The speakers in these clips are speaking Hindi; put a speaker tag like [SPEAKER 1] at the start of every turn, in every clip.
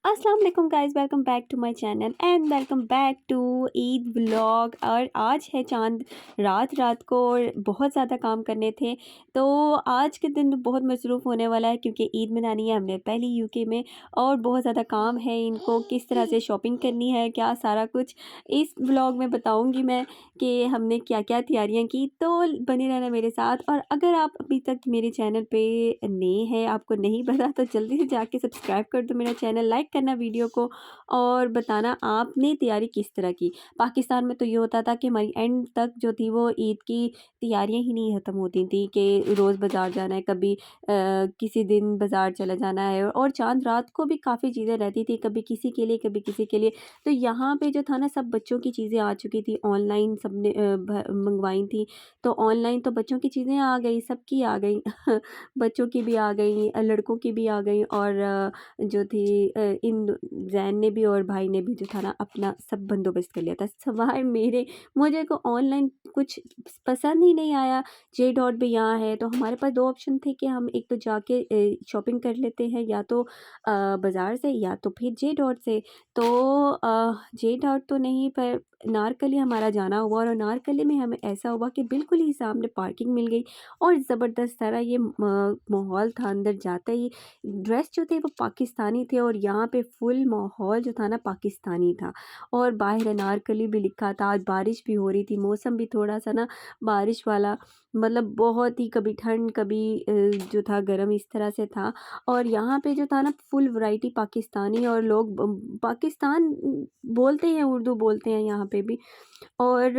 [SPEAKER 1] अस्सलाम वालेकुम guys, welcome back to my channel and welcome back to Eid vlog. और आज है चांद रात रात को और बहुत ज़्यादा काम करने थे। तो आज के दिन बहुत मसरूफ़ होने वाला है क्योंकि ईद मनानी है हमने पहली यूके में। और बहुत ज़्यादा काम है, इनको किस तरह से शॉपिंग करनी है, क्या सारा कुछ इस व्लॉग में बताऊंगी मैं कि हमने क्या क्या तैयारियां की। तो बने रहना मेरे साथ। और अगर आप अभी तक मेरे चैनल पे नए हैं, आपको नहीं पता, तो जल्दी से जाके सब्सक्राइब कर दो मेरा चैनल, लाइक करना वीडियो को और बताना आपने तैयारी किस तरह की। पाकिस्तान में तो ये होता था कि हमारी एंड तक जो थी वो ईद की तैयारियां ही नहीं ख़त्म होती थी कि रोज़ बाज़ार जाना है, कभी किसी दिन बाज़ार चला जाना है। और चांद रात को भी काफ़ी चीज़ें रहती थी, कभी किसी के लिए कभी किसी के लिए। तो यहाँ पे जो था ना, सब बच्चों की चीज़ें आ चुकी थी, ऑनलाइन सबने मंगवाई थी। तो ऑनलाइन तो बच्चों की चीज़ें आ गई, सबकी आ गई बच्चों की भी आ गई, लड़कों की भी आ गई। और जो थी इन जैन ने भी और भाई ने भी जो था ना अपना सब बंदोबस्त कर लिया था सवाए मेरे। मुझे को ऑनलाइन कुछ पसंद ही नहीं आया। जे डॉट भी यहाँ है, तो हमारे पास दो ऑप्शन थे कि हम एक तो जाके शॉपिंग कर लेते हैं, या तो बाज़ार से या तो फिर जे डॉट से। तो जे डॉट तो नहीं, पर नारकली हमारा जाना हुआ। और नारकली में हमें ऐसा हुआ कि बिल्कुल ही सामने पार्किंग मिल गई और ज़बरदस्त सारा ये माहौल था। अंदर जाते ही ड्रेस जो थे वो पाकिस्तानी थे और यहाँ पे फुल माहौल जो था ना पाकिस्तानी था। और बाहर अनारकली भी लिखा था। आज बारिश भी हो रही थी, मौसम भी थोड़ा सा ना बारिश वाला, मतलब बहुत ही कभी ठंड कभी जो था गर्म, इस तरह से था। और यहाँ पे जो था ना फुल वैरायटी पाकिस्तानी, और लोग पाकिस्तान बोलते हैं, उर्दू बोलते हैं यहाँ पे भी। और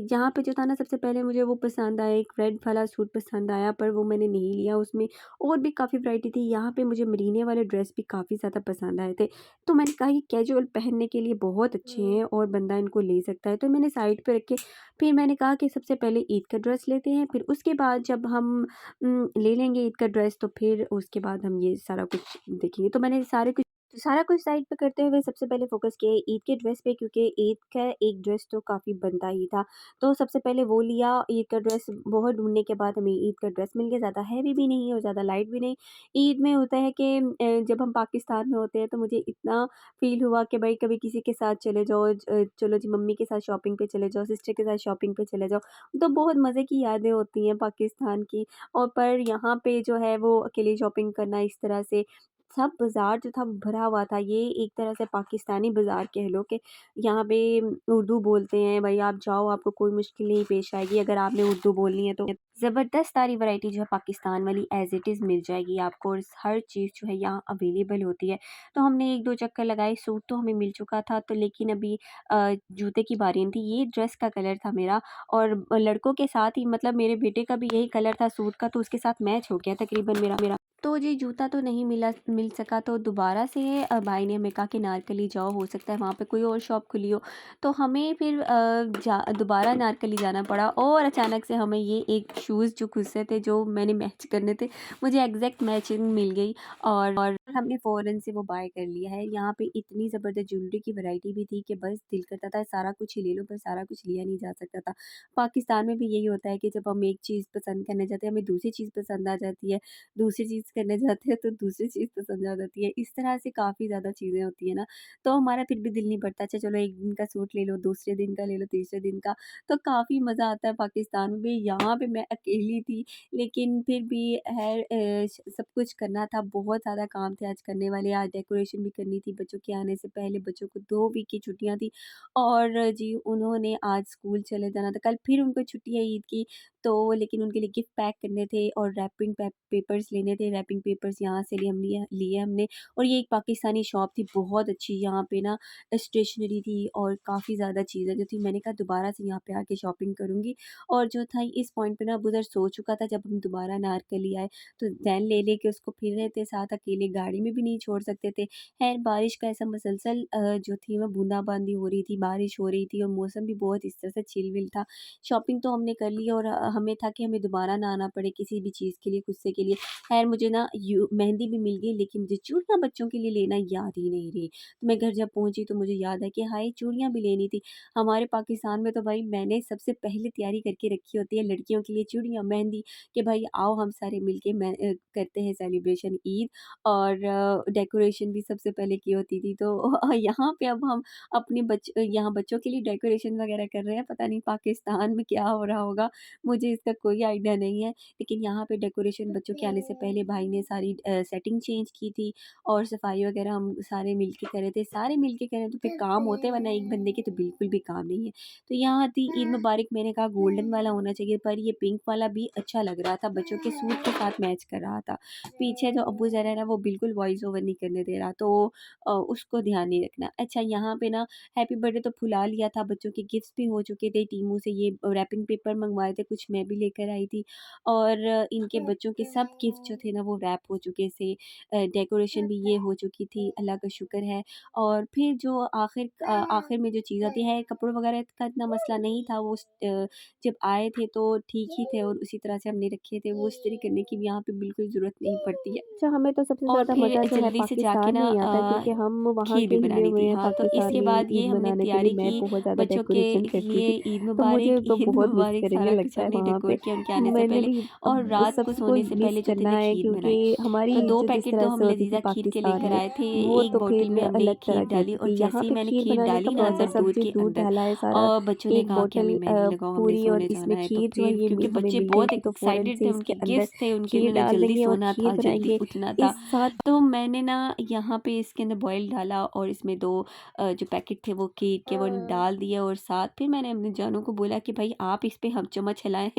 [SPEAKER 1] यहाँ पे जो था ना, सबसे पहले मुझे वो पसंद आया, एक रेड वाला सूट पसंद आया, पर वो मैंने नहीं लिया। उसमें और भी काफ़ी वैरायटी थी। यहाँ पे मुझे मरीने वाले ड्रेस भी काफ़ी ज़्यादा पसंद आए थे। तो मैंने कहा ये कैजुअल पहनने के लिए बहुत अच्छे हैं और बंदा इनको ले सकता है। तो मैंने साइड पे रखे। फिर मैंने कहा कि सबसे पहले ईद का ड्रेस लेते हैं, फिर उसके बाद जब हम ले लेंगे ईद का ड्रेस, तो फिर उसके बाद हम ये सारा कुछ देखेंगे। तो मैंने सारा कुछ साइड पे करते हुए सबसे पहले फ़ोकस किया है ईद के ड्रेस पे, क्योंकि ईद का एक ड्रेस तो काफ़ी बनता ही था। तो सबसे पहले वो लिया। ईद का ड्रेस बहुत ढूँढने के बाद हमें ईद का ड्रेस मिल गया, ज़्यादा हैवी भी नहीं और ज़्यादा लाइट भी नहीं। ईद में होता है कि जब हम पाकिस्तान में होते हैं तो मुझे इतना फ़ील हुआ कि भाई कभी किसी के साथ चले जाओ, चलो जी मम्मी के साथ शॉपिंग पे चले जाओ, सिस्टर के साथ शॉपिंग पे चले जाओ। तो बहुत मज़े की यादें होती हैं पाकिस्तान की। और पर यहाँ पे जो है वो अकेले शॉपिंग करना इस तरह से, सब बाज़ार जो था वो भरा हुआ था। ये एक तरह से पाकिस्तानी बाज़ार कह लो कि यहाँ पे उर्दू बोलते हैं, भई आप जाओ, आपको कोई मुश्किल नहीं पेश आएगी अगर आपने उर्दू बोलनी है तो। ज़बरदस्त सारी वैरायटी जो है पाकिस्तान वाली एज़ इट इज़ मिल जाएगी आपको, और हर चीज़ जो है यहाँ अवेलेबल होती है। तो हमने 1-2 चक्कर लगाए, सूट तो हमें मिल चुका था, तो लेकिन अभी जूते की बारी नहीं थी। ये ड्रेस का कलर था मेरा, और लड़कों के साथ ही, मतलब मेरे बेटे का भी यही कलर था सूट का, तो उसके साथ मैच हो गया तकरीबन मेरा। तो जी जूता तो नहीं मिल सका, तो दोबारा से भाई ने हमें कहा कि नारकली जाओ, हो सकता है वहाँ पे कोई और शॉप खुली हो। तो हमें फिर दोबारा नारकली जाना पड़ा, और अचानक से हमें ये एक शूज़ जो खुद से थे, जो मैंने मैच करने थे, मुझे एग्जैक्ट मैचिंग मिल गई। और हमने फ़ौरन से वो बाय कर लिया है। यहाँ पे इतनी ज़बरदस्त ज्वेलरी की वैरायटी भी थी कि बस दिल करता था सारा कुछ ही ले लो, पर सारा कुछ लिया नहीं जा सकता था। पाकिस्तान में भी यही होता है कि जब हम एक चीज़ पसंद करने जाते हैं, हमें दूसरी चीज़ पसंद आ जाती है, दूसरी चीज़ करने जाते हैं तो दूसरी चीज़ पसंद आ जाती है। इस तरह से काफ़ी ज़्यादा चीज़ें होती हैं ना, तो हमारा फिर भी दिल नहीं भरता, अच्छा चलो एक दिन का सूट ले लो, दूसरे दिन का ले लो, तीसरे दिन का। तो काफ़ी मज़ा आता है पाकिस्तान में भी। यहाँ पे मैं अकेली थी, लेकिन फिर भी है, सब कुछ करना था, बहुत ज़्यादा काम थे आज करने वाले। आज डेकोरेशन भी करनी थी बच्चों के आने से पहले, बच्चों को 2 वीक की छुट्टियाँ थी। और जी उन्होंने आज स्कूल चले जाना था, कल फिर उनको छुट्टी है ईद की। तो लेकिन उनके लिए गिफ्ट पैक करने थे और रैपिंग पेपर्स लेने थे। रैपिंग पेपर्स यहाँ से लिए लिए हमने। और ये एक पाकिस्तानी शॉप थी बहुत अच्छी, यहाँ पे ना स्टेशनरी थी और काफ़ी ज़्यादा चीज़ें जो थी। मैंने कहा दोबारा से यहाँ पे आके शॉपिंग करूँगी। और जो था इस पॉइंट पे ना अबू ज़र सो चुका था जब हम दोबारा नारकली आए, तो ज़ैन ले लेके उसको फिर रहे थे साथ, अकेले गाड़ी में भी नहीं छोड़ सकते थे। खैर बारिश का ऐसा मसलसल जो थी वो बूंदाबांदी हो रही थी, बारिश हो रही थी और मौसम भी बहुत इस तरह से चिल विल था। शॉपिंग तो हमने कर ली, और हमें था कि हमें दोबारा ना आना पड़े किसी भी चीज़ के लिए, गुस्से के लिए। ख़ैर मुझे ना यू मेहंदी भी मिल गई, लेकिन मुझे चूड़ियाँ बच्चों के लिए लेना याद ही नहीं रही। तो मैं घर जब पहुँची तो मुझे याद है कि हाय चूड़ियाँ भी लेनी थी। हमारे पाकिस्तान में तो भाई मैंने सबसे पहले तैयारी करके रखी होती है लड़कियों के लिए चूड़ियाँ, मेहंदी, कि भाई आओ हम सारे मिलके करते हैं सेलिब्रेशन ईद, और डेकोरेशन भी सबसे पहले की होती थी। तो यहाँ पे अब हम अपने यहाँ बच्चों के लिए डेकोरेशन वगैरह कर रहे हैं। पता नहीं पाकिस्तान में क्या हो रहा होगा, मुझे इसका कोई आइडिया नहीं है। लेकिन यहाँ पे डेकोरेशन बच्चों के आने से पहले भाई ने सारी सेटिंग चेंज की थी, और सफाई वगैरह हम सारे मिल के कर रहे थे। सारे मिल के करें तो फिर काम होते हैं, वरना एक बंदे के तो बिल्कुल भी काम नहीं है। तो यहाँ थी ईद मुबारक, मैंने कहा गोल्डन वाला होना चाहिए, पर ये पिंक वाला भी अच्छा लग रहा था, बच्चों के सूट के साथ मैच कर रहा था। पीछे जो अब्बू ज़रा है ना वो बिल्कुल वॉइस ओवर नहीं करने दे रहा, तो उसको ध्यान नहीं रखना। अच्छा यहाँ पे ना हैप्पी बर्थडे तो फुला लिया था, बच्चों के गिफ्ट्स भी हो चुके थे, टीमू से ये रैपिंग पेपर मंगवाए थे, कुछ मैं भी लेकर आई थी, और इनके बच्चों के सब गिफ्ट जो थे ना वो रैप हो चुके थे। डेकोरेशन भी ये हो चुकी थी, अल्लाह का शुक्र है। और फिर जो आखिर में जो चीज़ आती है, कपड़ों वगैरह का इतना मसला नहीं था, वो जब आए थे तो ठीक ही थे, और उसी तरह से हमने रखे थे, वो इस्त्री करने की भी यहाँ पे बिल्कुल ज़रूरत नहीं पड़ती है।
[SPEAKER 2] अच्छा, हमें तो सबसे
[SPEAKER 1] और
[SPEAKER 2] ज़्यादा मज़ा
[SPEAKER 1] फिर
[SPEAKER 2] जो है
[SPEAKER 1] जल्दी से जाके
[SPEAKER 2] पाकिस्तान में
[SPEAKER 1] ना
[SPEAKER 2] ही आता है, क्योंकि हम वहाँ
[SPEAKER 1] खीर
[SPEAKER 2] के
[SPEAKER 1] भी
[SPEAKER 2] लिए
[SPEAKER 1] बनानी
[SPEAKER 2] हुए
[SPEAKER 1] थी।
[SPEAKER 2] हैं
[SPEAKER 1] हाँ, तो
[SPEAKER 2] पाकिस्तान
[SPEAKER 1] इसके
[SPEAKER 2] में
[SPEAKER 1] बाद
[SPEAKER 2] ईद
[SPEAKER 1] ये हमने
[SPEAKER 2] मनाने के लिए।
[SPEAKER 1] तैयारी
[SPEAKER 2] मैं
[SPEAKER 1] की,
[SPEAKER 2] बहुत ज़्यादा
[SPEAKER 1] बच्चों के
[SPEAKER 2] डेकोरेशन करती
[SPEAKER 1] लिए
[SPEAKER 2] थी,
[SPEAKER 1] ईद
[SPEAKER 2] तो मुझे
[SPEAKER 1] मुबारक, ईद
[SPEAKER 2] बहुत मिस
[SPEAKER 1] मुबारक
[SPEAKER 2] करेंगे
[SPEAKER 1] सारा कुछ
[SPEAKER 2] लगता है
[SPEAKER 1] हमने
[SPEAKER 2] वहाँ
[SPEAKER 1] डेकोर
[SPEAKER 2] पे।
[SPEAKER 1] किया उनके आने से
[SPEAKER 2] मैंने
[SPEAKER 1] पहले,
[SPEAKER 2] भी
[SPEAKER 1] और
[SPEAKER 2] अब
[SPEAKER 1] रात को
[SPEAKER 2] सबको
[SPEAKER 1] सोने से
[SPEAKER 2] मिस
[SPEAKER 1] पहले जो थे
[SPEAKER 2] करना
[SPEAKER 1] ना
[SPEAKER 2] है,
[SPEAKER 1] खीर बनाई।
[SPEAKER 2] क्योंकि हमारी
[SPEAKER 1] तो 2
[SPEAKER 2] इज़्ज़त जिस
[SPEAKER 1] पैकेट
[SPEAKER 2] तरह
[SPEAKER 1] तो
[SPEAKER 2] से
[SPEAKER 1] हम
[SPEAKER 2] होती थी
[SPEAKER 1] लज़ीज़ा खीर के
[SPEAKER 2] पाकिस्तान
[SPEAKER 1] लेकर
[SPEAKER 2] में,
[SPEAKER 1] आए थे,
[SPEAKER 2] वो
[SPEAKER 1] एक
[SPEAKER 2] तो
[SPEAKER 1] बॉटल
[SPEAKER 2] फिर
[SPEAKER 1] में हमने
[SPEAKER 2] अलग तरह
[SPEAKER 1] खीर
[SPEAKER 2] की
[SPEAKER 1] डाली,
[SPEAKER 2] होती
[SPEAKER 1] और
[SPEAKER 2] थी। यहाँ
[SPEAKER 1] जैसे ही
[SPEAKER 2] पे
[SPEAKER 1] मैंने
[SPEAKER 2] खीर
[SPEAKER 1] खीर
[SPEAKER 2] बनाने का
[SPEAKER 1] डाली ना अंदर
[SPEAKER 2] प्रोसेस, अब
[SPEAKER 1] दूध
[SPEAKER 2] जो
[SPEAKER 1] के
[SPEAKER 2] दूध
[SPEAKER 1] अंदर,
[SPEAKER 2] डाला है सारा,
[SPEAKER 1] और बच्चों ने
[SPEAKER 2] एक
[SPEAKER 1] कहा कि
[SPEAKER 2] बॉटल
[SPEAKER 1] हमें मेहंदी लगाओ, हमने
[SPEAKER 2] पूरी, और
[SPEAKER 1] सोने
[SPEAKER 2] इसमें
[SPEAKER 1] जाना है। तो
[SPEAKER 2] खीर जो है
[SPEAKER 1] फिर
[SPEAKER 2] ये
[SPEAKER 1] क्योंकि
[SPEAKER 2] हमें
[SPEAKER 1] बच्चे
[SPEAKER 2] मिल गई
[SPEAKER 1] बहुत
[SPEAKER 2] थी, तो फ़ौरन
[SPEAKER 1] एक्साइटेड
[SPEAKER 2] से
[SPEAKER 1] थे,
[SPEAKER 2] इसके
[SPEAKER 1] उनके
[SPEAKER 2] अंदर
[SPEAKER 1] गेस्ट थे, उनके लिए
[SPEAKER 2] खीर
[SPEAKER 1] उन्होंने
[SPEAKER 2] डाल
[SPEAKER 1] जल्दी
[SPEAKER 2] देंगे और
[SPEAKER 1] सोना
[SPEAKER 2] खीर
[SPEAKER 1] था, जल्दी
[SPEAKER 2] बनाएँगे।
[SPEAKER 1] उठना था।
[SPEAKER 2] इस साथ
[SPEAKER 1] तो मैंने ना यहाँ पे इसके अंदर बॉयल डाला, और इसमें 2 जो पैकेट थे वो खीर के वो डाल दिए, और साथ फिर मैंने अपने जानू को बोला कि भाई आप इस पे हम चम्मच हिलाएँ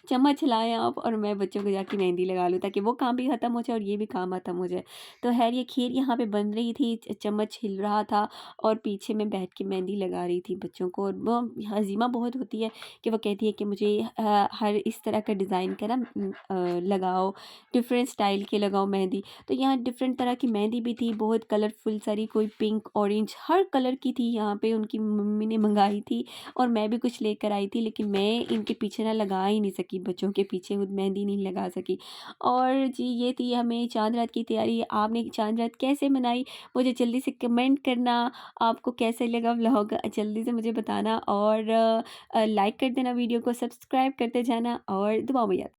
[SPEAKER 1] चम्मच हिलाएँ आप, और मैं बच्चों को जाके मेहंदी लगा लूँ, ताकि वो काम भी ख़त्म हो जाए और ये भी काम ख़त्म हो जाए। तो ख़ैर ये खीर यहाँ पे बन रही थी, चम्मच हिल रहा था, और पीछे मैं बैठ के मेहंदी लगा रही थी बच्चों को। और वो हज़ीमा बहुत होती है कि वो कहती है कि मुझे हर इस तरह का डिज़ाइन का ना लगाओ, डिफरेंट स्टाइल के लगाओ मेहंदी। तो यहाँ डिफरेंट तरह की मेहंदी भी थी, बहुत कलरफुल सारी, कोई पिंक, ऑरेंज, हर कलर की थी यहाँ पे, उनकी मम्मी ने मंगाई थी, और मैं भी कुछ लेकर आई थी, लेकिन मैं इनके पीछे ना लगा ही नहीं सकी, बच्चों के पीछे खुद मेहंदी नहीं लगा सकी। और जी ये थी हमें चाँद रात की तैयारी। आपने चाँद रात कैसे मनाई? मुझे जल्दी से कमेंट करना, आपको कैसे लगा व्लॉग जल्दी से मुझे बताना, और लाइक कर देना वीडियो को, सब्सक्राइब करते जाना, और दुआ में याद